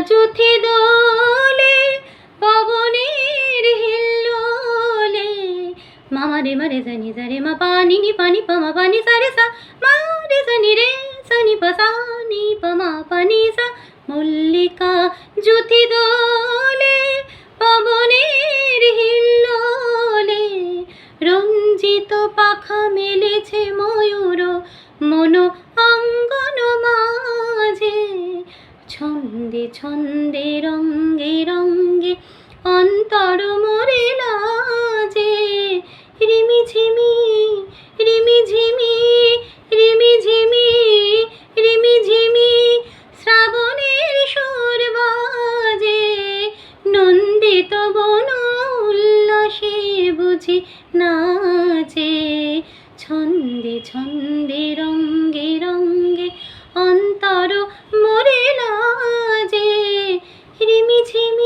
যুথি দোলে পবনের হিল্লোলে। মামা রে মা রে জানি যা রে মা পানি নি পানি পামা পানি সা রে সা মা রে জানি রে সানি পা সা নি পামা পানি সা। মল্লিকা যুথি দোলে পবনের হিল্লোলে। রঞ্জিত পাখা মেলেছে ময়ূর মন অঙ্গন মাঝে। ছন্দে ছন্দে রঙ্গে রঙ্গে অন্তর মোরে লাজে। রিমি ঝিমি রিমি ঝিমি রিমি ঝিমি রিমি ঝিমি শ্রাবণের সুর বাজে। নন্দিত বন উল্লাসে বুঝি নাচে। ছন্দে ছন্দে রঙ্গে রঙ্গে অন্তর মোরে লাজে। রিমি ঝিমি।